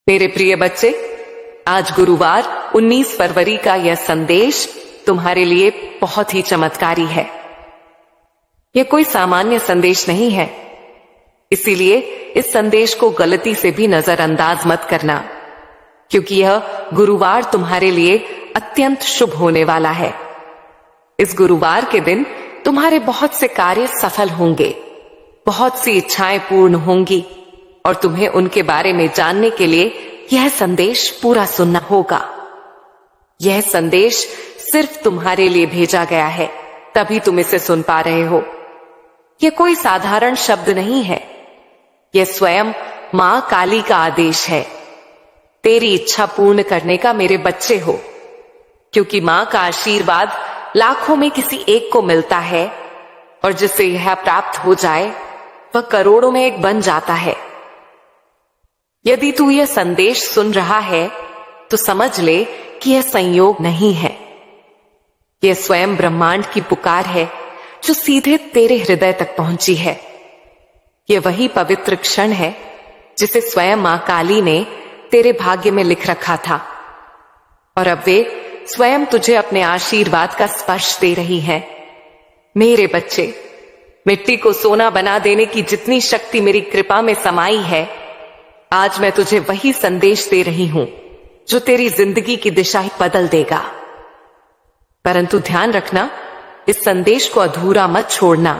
मेरे प्रिय बच्चे, आज गुरुवार 19 फरवरी का यह संदेश तुम्हारे लिए बहुत ही चमत्कारी है। यह कोई सामान्य संदेश नहीं है, इसीलिए इस संदेश को गलती से भी नजरअंदाज मत करना, क्योंकि यह गुरुवार तुम्हारे लिए अत्यंत शुभ होने वाला है। इस गुरुवार के दिन तुम्हारे बहुत से कार्य सफल होंगे, बहुत सी इच्छाएं पूर्ण होंगी और तुम्हें उनके बारे में जानने के लिए यह संदेश पूरा सुनना होगा। यह संदेश सिर्फ तुम्हारे लिए भेजा गया है, तभी तुम इसे सुन पा रहे हो। यह कोई साधारण शब्द नहीं है, यह स्वयं मां काली का आदेश है। तेरी इच्छा पूर्ण करने का मेरे बच्चे हो, क्योंकि मां का आशीर्वाद लाखों में किसी एक को मिलता है और जिसे यह प्राप्त हो जाए वह करोड़ों में एक बन जाता है। यदि तू यह संदेश सुन रहा है तो समझ ले कि यह संयोग नहीं है, यह स्वयं ब्रह्मांड की पुकार है जो सीधे तेरे हृदय तक पहुंची है। यह वही पवित्र क्षण है जिसे स्वयं मां काली ने तेरे भाग्य में लिख रखा था और अब वे स्वयं तुझे अपने आशीर्वाद का स्पर्श दे रही हैं। मेरे बच्चे, मिट्टी को सोना बना देने की जितनी शक्ति मेरी कृपा में समाई है, आज मैं तुझे वही संदेश दे रही हूं जो तेरी जिंदगी की दिशा ही बदल देगा। परंतु ध्यान रखना, इस संदेश को अधूरा मत छोड़ना,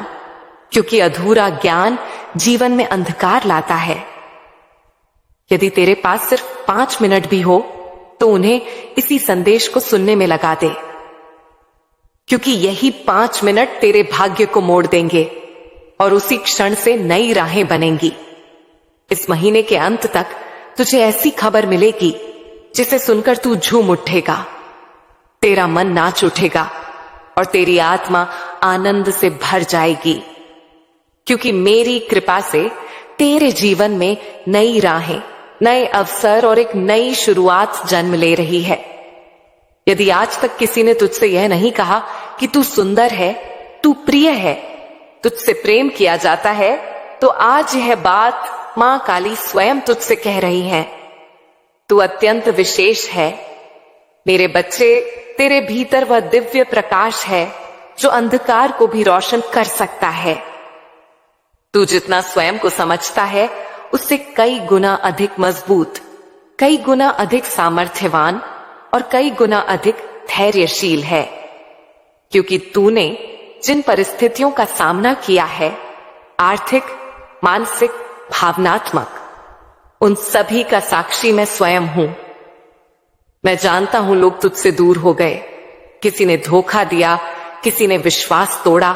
क्योंकि अधूरा ज्ञान जीवन में अंधकार लाता है। यदि तेरे पास सिर्फ 5 मिनट भी हो तो उन्हें इसी संदेश को सुनने में लगा दे, क्योंकि यही 5 मिनट तेरे भाग्य को मोड़ देंगे और उसी क्षण से नई राहें बनेंगी। इस महीने के अंत तक तुझे ऐसी खबर मिलेगी जिसे सुनकर तू झूम उठेगा, तेरा मन नाच उठेगा और तेरी आत्मा आनंद से भर जाएगी, क्योंकि मेरी कृपा से तेरे जीवन में नई राहें, नए अवसर और एक नई शुरुआत जन्म ले रही है। यदि आज तक किसी ने तुझसे यह नहीं कहा कि तू सुंदर है, तू प्रिय है, तुझसे प्रेम किया जाता है, तो आज यह बात मां काली स्वयं तुझसे कह रही है। तू अत्यंत विशेष है। मेरे बच्चे, तेरे भीतर वह दिव्य प्रकाश है जो अंधकार को भी रोशन कर सकता है। तू जितना स्वयं को समझता है उससे कई गुना अधिक मजबूत, कई गुना अधिक सामर्थ्यवान और कई गुना अधिक धैर्यशील है, क्योंकि तूने जिन परिस्थितियों का सामना किया है, आर्थिक, मानसिक, भावनात्मक, उन सभी का साक्षी मैं स्वयं हूं। मैं जानता हूं लोग तुझसे दूर हो गए, किसी ने धोखा दिया, किसी ने विश्वास तोड़ा,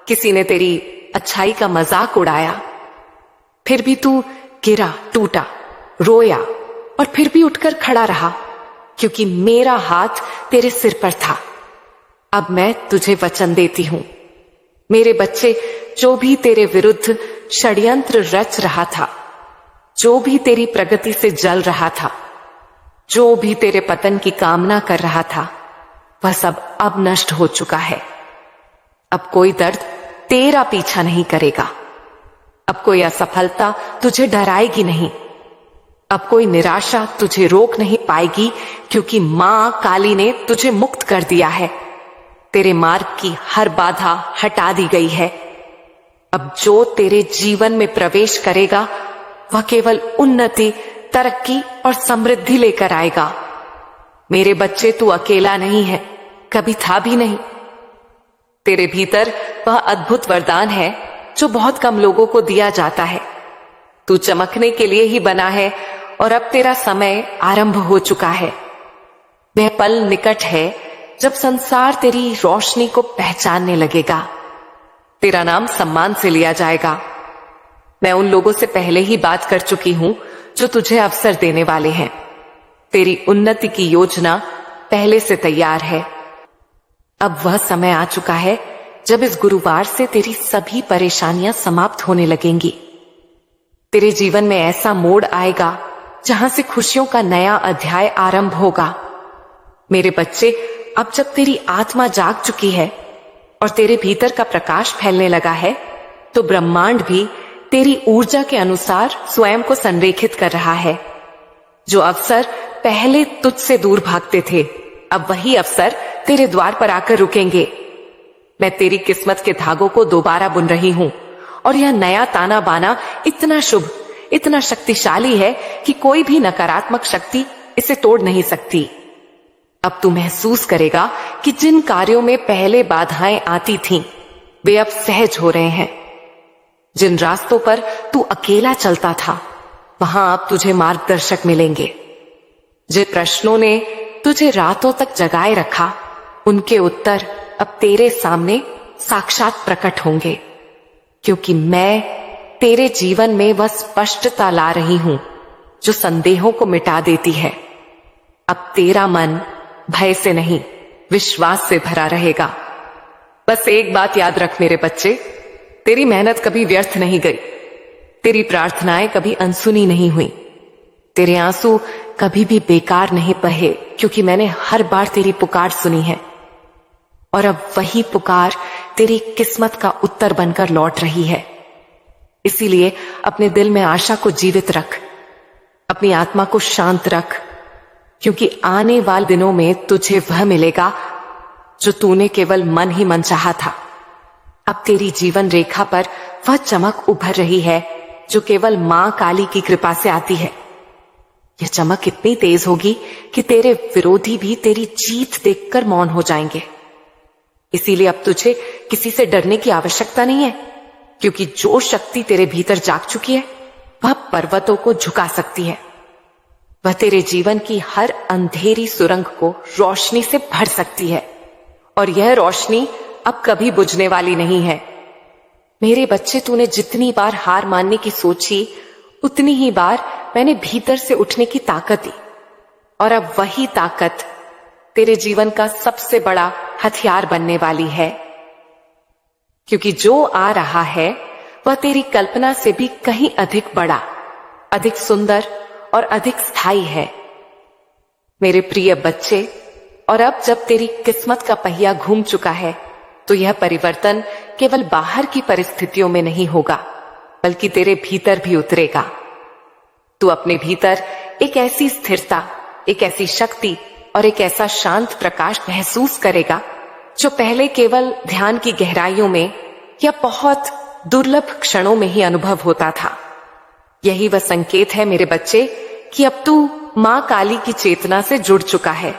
किसी ने तेरी अच्छाई का मजाक उड़ाया, फिर भी तू गिरा, टूटा, रोया और फिर भी उठकर खड़ा रहा, क्योंकि मेरा हाथ तेरे सिर पर था। अब मैं तुझे वचन देती हूं, मेरे बच्चे, जो भी तेरे विरुद्ध षड्यंत्र रच रहा था, जो भी तेरी प्रगति से जल रहा था, जो भी तेरे पतन की कामना कर रहा था, वह सब अब नष्ट हो चुका है। अब कोई दर्द तेरा पीछा नहीं करेगा, अब कोई असफलता तुझे डराएगी नहीं, अब कोई निराशा तुझे रोक नहीं पाएगी, क्योंकि मां काली ने तुझे मुक्त कर दिया है। तेरे मार्ग की हर बाधा हटा दी गई है। अब जो तेरे जीवन में प्रवेश करेगा वह केवल उन्नति, तरक्की और समृद्धि लेकर आएगा। मेरे बच्चे, तू अकेला नहीं है, कभी था भी नहीं। तेरे भीतर वह अद्भुत वरदान है जो बहुत कम लोगों को दिया जाता है। तू चमकने के लिए ही बना है और अब तेरा समय आरंभ हो चुका है। वह पल निकट है जब संसार तेरी रोशनी को पहचानने लगेगा। तेरा नाम सम्मान से लिया जाएगा। मैं उन लोगों से पहले ही बात कर चुकी हूं जो तुझे अवसर देने वाले हैं। तेरी उन्नति की योजना पहले से तैयार है। अब वह समय आ चुका है जब इस गुरुवार से तेरी सभी परेशानियां समाप्त होने लगेंगी। तेरे जीवन में ऐसा मोड़ आएगा जहां से खुशियों का नया अध्याय आरंभ होगा। मेरे बच्चे, अब जब तेरी आत्मा जाग चुकी है और तेरे भीतर का प्रकाश फैलने लगा है, तो ब्रह्मांड भी तेरी ऊर्जा के अनुसार स्वयं को संरेखित कर रहा है। जो अवसर पहले तुझसे दूर भागते थे, अब वही अवसर तेरे द्वार पर आकर रुकेंगे। मैं तेरी किस्मत के धागों को दोबारा बुन रही हूं और यह नया ताना बाना इतना शुभ, इतना शक्तिशाली है कि कोई भी नकारात्मक शक्ति इसे तोड़ नहीं सकती। अब तू महसूस करेगा कि जिन कार्यों में पहले बाधाएं आती थीं, वे अब सहज हो रहे हैं। जिन रास्तों पर तू अकेला चलता था, वहां अब तुझे मार्गदर्शक मिलेंगे। जिन प्रश्नों ने तुझे रातों तक जगाए रखा, उनके उत्तर अब तेरे सामने साक्षात प्रकट होंगे, क्योंकि मैं तेरे जीवन में वह स्पष्टता ला रही हूं जो संदेहों को मिटा देती है। अब तेरा मन भय से नहीं, विश्वास से भरा रहेगा। बस एक बात याद रख मेरे बच्चे, तेरी मेहनत कभी व्यर्थ नहीं गई, तेरी प्रार्थनाएं कभी अनसुनी नहीं हुई, तेरे आंसू कभी भी बेकार नहीं बहे, क्योंकि मैंने हर बार तेरी पुकार सुनी है। और अब वही पुकार तेरी किस्मत का उत्तर बनकर लौट रही है। इसीलिए अपने दिल में आशा को जीवित रख, अपनी आत्मा को शांत रख, क्योंकि आने वाले दिनों में तुझे वह मिलेगा जो तूने केवल मन ही मन चाहा था। अब तेरी जीवन रेखा पर वह चमक उभर रही है जो केवल मां काली की कृपा से आती है। यह चमक इतनी तेज होगी कि तेरे विरोधी भी तेरी जीत देखकर मौन हो जाएंगे। इसीलिए अब तुझे किसी से डरने की आवश्यकता नहीं है, क्योंकि जो शक्ति तेरे भीतर जाग चुकी है, वह पर्वतों को झुका सकती है। वह तेरे जीवन की हर अंधेरी सुरंग को रोशनी से भर सकती है, और यह रोशनी अब कभी बुझने वाली नहीं है। मेरे बच्चे, तूने जितनी बार हार मानने की सोची, उतनी ही बार मैंने भीतर से उठने की ताकत दी, और अब वही ताकत तेरे जीवन का सबसे बड़ा हथियार बनने वाली है, क्योंकि जो आ रहा है वह तेरी कल्पना से भी कहीं अधिक बड़ा, अधिक सुंदर और अधिक स्थायी है मेरे प्रिय बच्चे। और अब जब तेरी किस्मत का पहिया घूम चुका है, तो यह परिवर्तन केवल बाहर की परिस्थितियों में नहीं होगा, बल्कि तेरे भीतर भी उतरेगा। तू अपने भीतर एक ऐसी स्थिरता, एक ऐसी शक्ति और एक ऐसा शांत प्रकाश महसूस करेगा जो पहले केवल ध्यान की गहराइयों में या बहुत दुर्लभ क्षणों में ही अनुभव होता था। यही वह संकेत है मेरे बच्चे कि अब तू मां काली की चेतना से जुड़ चुका है।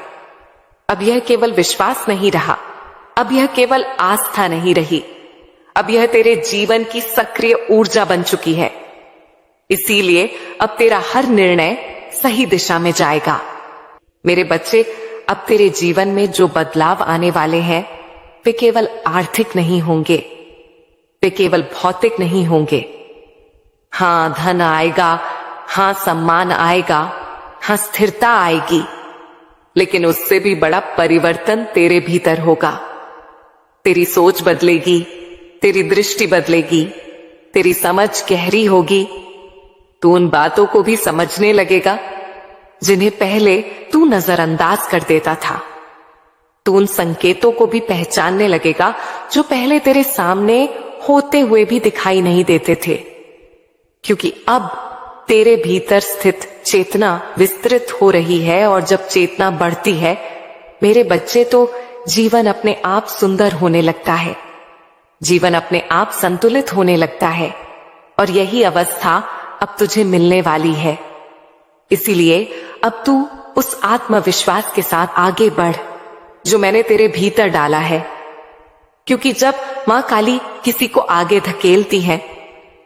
अब यह केवल विश्वास नहीं रहा, अब यह केवल आस्था नहीं रही, अब यह तेरे जीवन की सक्रिय ऊर्जा बन चुकी है। इसीलिए अब तेरा हर निर्णय सही दिशा में जाएगा। मेरे बच्चे, अब तेरे जीवन में जो बदलाव आने वाले हैं, वे केवल आर्थिक नहीं होंगे, वे केवल भौतिक नहीं होंगे। हां, धन आएगा, हां सम्मान आएगा, हां स्थिरता आएगी, लेकिन उससे भी बड़ा परिवर्तन तेरे भीतर होगा। तेरी सोच बदलेगी, तेरी दृष्टि बदलेगी, तेरी समझ गहरी होगी। तू उन बातों को भी समझने लगेगा जिन्हें पहले तू नजरअंदाज कर देता था। तू उन संकेतों को भी पहचानने लगेगा जो पहले तेरे सामने होते हुए भी दिखाई नहीं देते थे, क्योंकि अब तेरे भीतर स्थित चेतना विस्तृत हो रही है। और जब चेतना बढ़ती है मेरे बच्चे, तो जीवन अपने आप सुंदर होने लगता है, जीवन अपने आप संतुलित होने लगता है, और यही अवस्था अब तुझे मिलने वाली है। इसीलिए अब तू उस आत्मविश्वास के साथ आगे बढ़ जो मैंने तेरे भीतर डाला है, क्योंकि जब मां काली किसी को आगे धकेलती है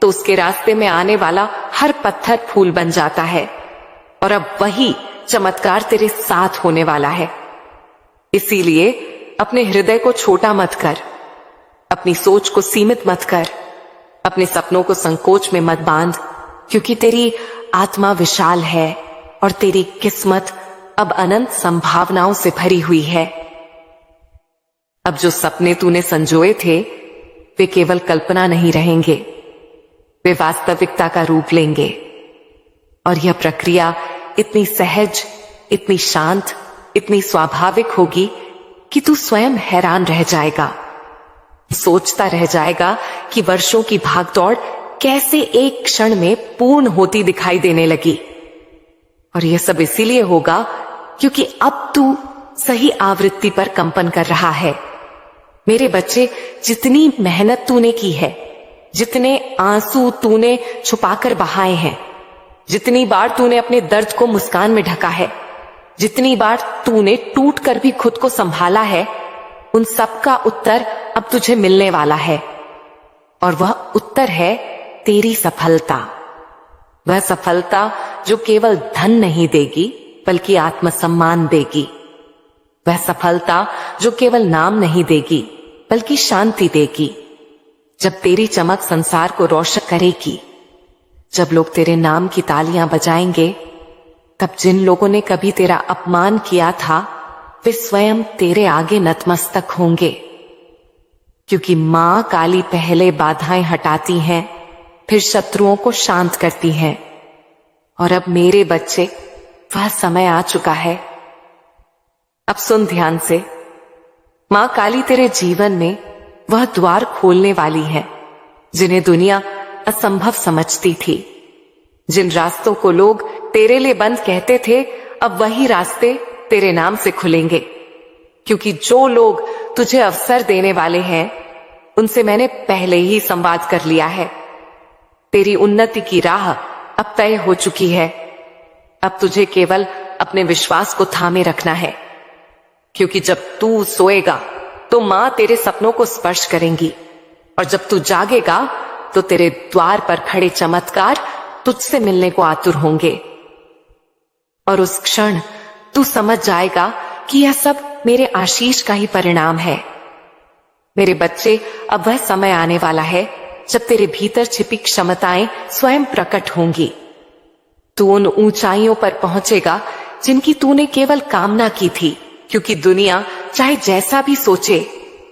तो उसके रास्ते में आने वाला हर पत्थर फूल बन जाता है, और अब वही चमत्कार तेरे साथ होने वाला है। इसीलिए अपने हृदय को छोटा मत कर, अपनी सोच को सीमित मत कर, अपने सपनों को संकोच में मत बांध, क्योंकि तेरी आत्मा विशाल है और तेरी किस्मत अब अनंत संभावनाओं से भरी हुई है। अब जो सपने तूने संजोए थे वे केवल कल्पना नहीं रहेंगे, वे वास्तविकता का रूप लेंगे। और यह प्रक्रिया इतनी सहज, इतनी शांत, इतनी स्वाभाविक होगी कि तू स्वयं हैरान रह जाएगा, सोचता रह जाएगा कि वर्षों की भागदौड़ कैसे एक क्षण में पूर्ण होती दिखाई देने लगी। और यह सब इसीलिए होगा क्योंकि अब तू सही आवृत्ति पर कंपन कर रहा है। मेरे बच्चे, जितनी मेहनत तूने की है, जितने आंसू तूने छुपाकर बहाए हैं, जितनी बार तूने अपने दर्द को मुस्कान में ढका है, जितनी बार तूने टूट कर भी खुद को संभाला है, उन सब का उत्तर अब तुझे मिलने वाला है। और वह उत्तर है तेरी सफलता। वह सफलता जो केवल धन नहीं देगी बल्कि आत्मसम्मान देगी। वह सफलता जो केवल नाम नहीं देगी बल्कि शांति देगी। जब तेरी चमक संसार को रोशन करेगी, जब लोग तेरे नाम की तालियां बजाएंगे, तब जिन लोगों ने कभी तेरा अपमान किया था वे स्वयं तेरे आगे नतमस्तक होंगे। क्योंकि मां काली पहले बाधाएं हटाती हैं, फिर शत्रुओं को शांत करती हैं। और अब मेरे बच्चे, वह समय आ चुका है। अब सुन ध्यान से, मां काली तेरे जीवन में वह द्वार खोलने वाली है जिन्हें दुनिया असंभव समझती थी। जिन रास्तों को लोग तेरे लिए बंद कहते थे, अब वही रास्ते तेरे नाम से खुलेंगे। क्योंकि जो लोग तुझे अवसर देने वाले हैं, उनसे मैंने पहले ही संवाद कर लिया है। तेरी उन्नति की राह अब तय हो चुकी है। अब तुझे केवल अपने विश्वास को थामे रखना है। क्योंकि जब तू सोएगा तो मां तेरे सपनों को स्पर्श करेंगी, और जब तू जागेगा तो तेरे द्वार पर खड़े चमत्कार तुझसे मिलने को आतुर होंगे। और उस क्षण तू समझ जाएगा कि यह सब मेरे आशीष का ही परिणाम है। मेरे बच्चे, अब वह समय आने वाला है जब तेरे भीतर छिपी क्षमताएं स्वयं प्रकट होंगी। तू उन ऊंचाइयों पर पहुंचेगा जिनकी तूने केवल कामना की थी। क्योंकि दुनिया चाहे जैसा भी सोचे,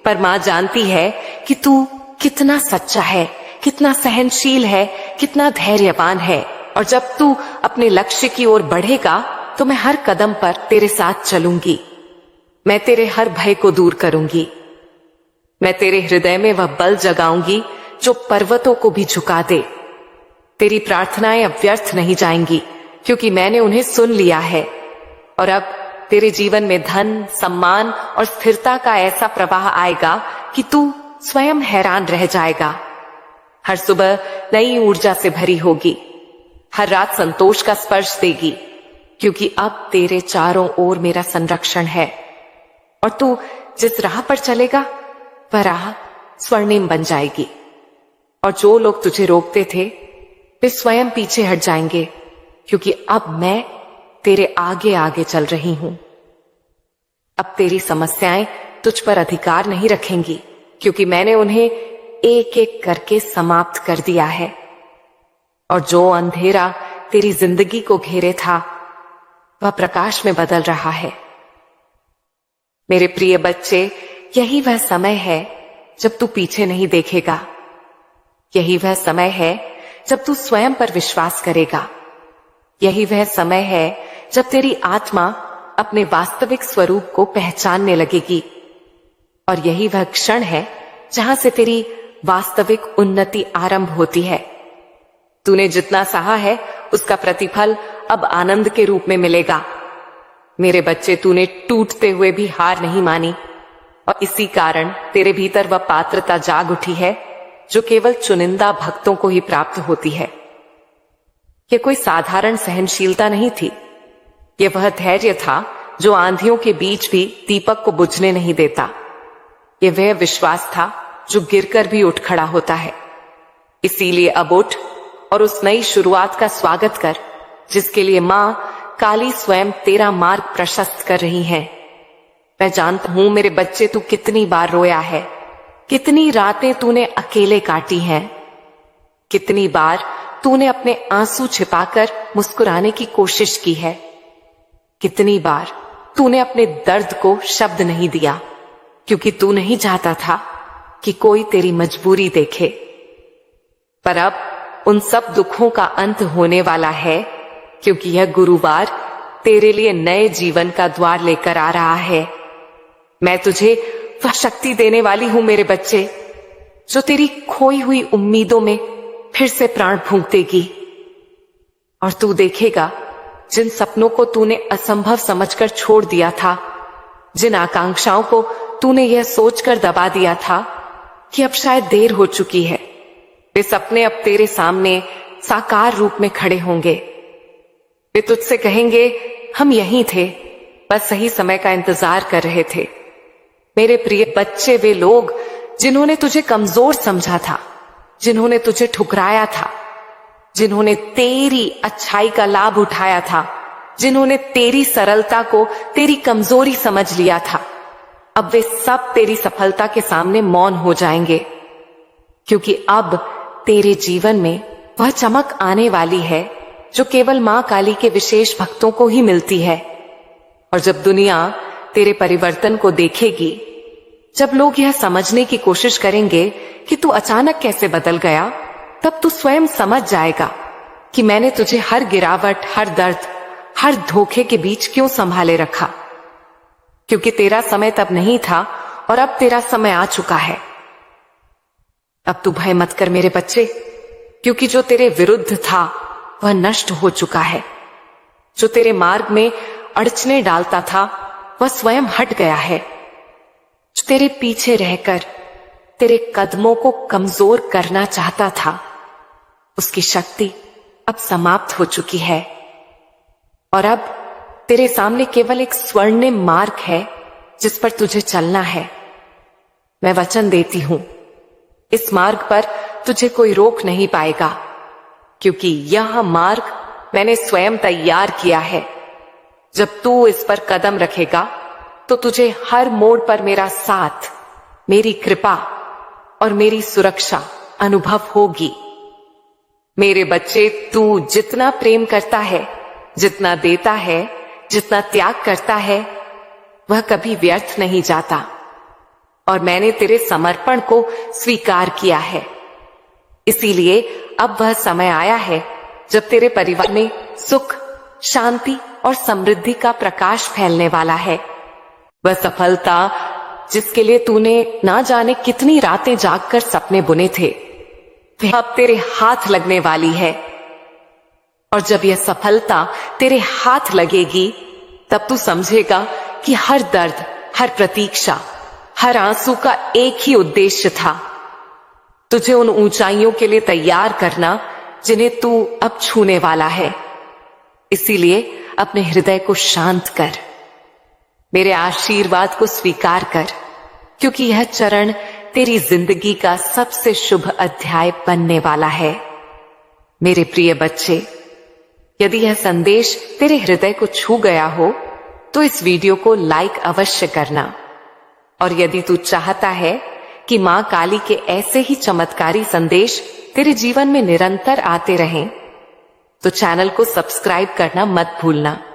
पर मां जानती है कि तू कितना सच्चा है, कितना सहनशील है, कितना धैर्यवान है। और जब तू अपने लक्ष्य की ओर बढ़ेगा तो मैं हर कदम पर तेरे साथ चलूंगी। मैं तेरे हर भय को दूर करूंगी। मैं तेरे हृदय में वह बल जगाऊंगी जो पर्वतों को भी झुका दे। तेरी प्रार्थनाएं अब व्यर्थ नहीं जाएंगी, क्योंकि मैंने उन्हें सुन लिया है। और अब तेरे जीवन में धन, सम्मान और स्थिरता का ऐसा प्रवाह आएगा कि तू स्वयं हैरान रह जाएगा। हर सुबह नई ऊर्जा से भरी होगी, हर रात संतोष का स्पर्श देगी, क्योंकि अब तेरे चारों ओर मेरा संरक्षण है। और तू जिस राह पर चलेगा वह राह स्वर्णिम बन जाएगी। और जो लोग तुझे रोकते थे वे स्वयं पीछे हट जाएंगे, क्योंकि अब मैं तेरे आगे आगे चल रही हूं। अब तेरी समस्याएं तुझ पर अधिकार नहीं रखेंगी, क्योंकि मैंने उन्हें एक एक करके समाप्त कर दिया है। और जो अंधेरा तेरी जिंदगी को घेरे था वह प्रकाश में बदल रहा है। मेरे प्रिय बच्चे, यही वह समय है जब तू पीछे नहीं देखेगा। यही वह समय है जब तू स्वयं पर विश्वास करेगा। यही वह समय है जब तेरी आत्मा अपने वास्तविक स्वरूप को पहचानने लगेगी। और यही वह क्षण है जहां से तेरी वास्तविक उन्नति आरंभ होती है। तूने जितना सहा है उसका प्रतिफल अब आनंद के रूप में मिलेगा। मेरे बच्चे, तूने टूटते हुए भी हार नहीं मानी, और इसी कारण तेरे भीतर वह पात्रता जाग उठी है जो केवल चुनिंदा भक्तों को ही प्राप्त होती है। यह कोई साधारण सहनशीलता नहीं थी। यह वह धैर्य था जो आंधियों के बीच भी दीपक को बुझने नहीं देता। यह वह विश्वास था जो गिरकर भी उठ खड़ा होता है। इसीलिए अब उठ और उस नई शुरुआत का स्वागत कर जिसके लिए मां काली स्वयं तेरा मार्ग प्रशस्त कर रही है। मैं जानता हूं मेरे बच्चे, तू कितनी बार रोया है, कितनी रातें तूने अकेले काटी हैं, कितनी बार तूने अपने आंसू छिपाकर मुस्कुराने की कोशिश की है, कितनी बार तूने अपने दर्द को शब्द नहीं दिया, क्योंकि तू नहीं चाहता था कि कोई तेरी मजबूरी देखे। पर अब उन सब दुखों का अंत होने वाला है, क्योंकि यह गुरुवार तेरे लिए नए जीवन का द्वार लेकर आ रहा है। मैं तुझे वह शक्ति देने वाली हूं मेरे बच्चे, जो तेरी खोई हुई उम्मीदों में फिर से प्राण फूंक देगी। और तू देखेगा जिन सपनों को तूने असंभव समझकर छोड़ दिया था, जिन आकांक्षाओं को तूने यह सोचकर दबा दिया था कि अब शायद देर हो चुकी है, वे सपने अब तेरे सामने साकार रूप में खड़े होंगे। वे तुझसे कहेंगे, हम यहीं थे, बस सही समय का इंतजार कर रहे थे। मेरे प्रिय बच्चे, वे लोग जिन्होंने तुझे कमजोर समझा था, जिन्होंने तुझे ठुकराया था, जिन्होंने तेरी अच्छाई का लाभ उठाया था, जिन्होंने तेरी सरलता को तेरी कमजोरी समझ लिया था, अब वे सब तेरी सफलता के सामने मौन हो जाएंगे, क्योंकि अब तेरे जीवन में वह चमक आने वाली है जो केवल मां काली के विशेष भक्तों को ही मिलती है। और जब दुनिया तेरे परिवर्तन को देखेगी, जब लोग यह समझने की कोशिश करेंगे कि तू अचानक कैसे बदल गया, तब तू स्वयं समझ जाएगा कि मैंने तुझे हर गिरावट, हर दर्द, हर धोखे के बीच क्यों संभाले रखा। क्योंकि तेरा समय तब नहीं था और अब तेरा समय आ चुका है। अब तू भय मत कर मेरे बच्चे, क्योंकि जो तेरे विरुद्ध था वह नष्ट हो चुका है। जो तेरे मार्ग में अड़चने डालता था वह स्वयं हट गया है। जो तेरे पीछे रहकर तेरे कदमों को कमजोर करना चाहता था, उसकी शक्ति अब समाप्त हो चुकी है और अब तेरे सामने केवल एक स्वर्णिम मार्ग है जिस पर तुझे चलना है। मैं वचन देती हूं, इस मार्ग पर तुझे कोई रोक नहीं पाएगा, क्योंकि यह मार्ग मैंने स्वयं तैयार किया है। जब तू इस पर कदम रखेगा तो तुझे हर मोड़ पर मेरा साथ, मेरी कृपा और मेरी सुरक्षा अनुभव होगी। मेरे बच्चे, तू जितना प्रेम करता है, जितना देता है, जितना त्याग करता है, वह कभी व्यर्थ नहीं जाता और मैंने तेरे समर्पण को स्वीकार किया है। इसीलिए अब वह समय आया है जब तेरे परिवार में सुख, शांति और समृद्धि का प्रकाश फैलने वाला है। वह सफलता जिसके लिए तूने ना जाने कितनी रातें जागकर सपने बुने थे, वह अब तेरे हाथ लगने वाली है। और जब यह सफलता तेरे हाथ लगेगी, तब तू समझेगा कि हर दर्द, हर प्रतीक्षा, हर आंसू का एक ही उद्देश्य था, तुझे उन ऊंचाइयों के लिए तैयार करना जिन्हें तू अब छूने वाला है। इसीलिए अपने हृदय को शांत कर, मेरे आशीर्वाद को स्वीकार कर, क्योंकि यह चरण तेरी जिंदगी का सबसे शुभ अध्याय बनने वाला है। मेरे प्रिय बच्चे, यदि यह संदेश तेरे हृदय को छू गया हो तो इस वीडियो को लाइक अवश्य करना। और यदि तू चाहता है कि मां काली के ऐसे ही चमत्कारी संदेश तेरे जीवन में निरंतर आते रहें, तो चैनल को सब्सक्राइब करना मत भूलना।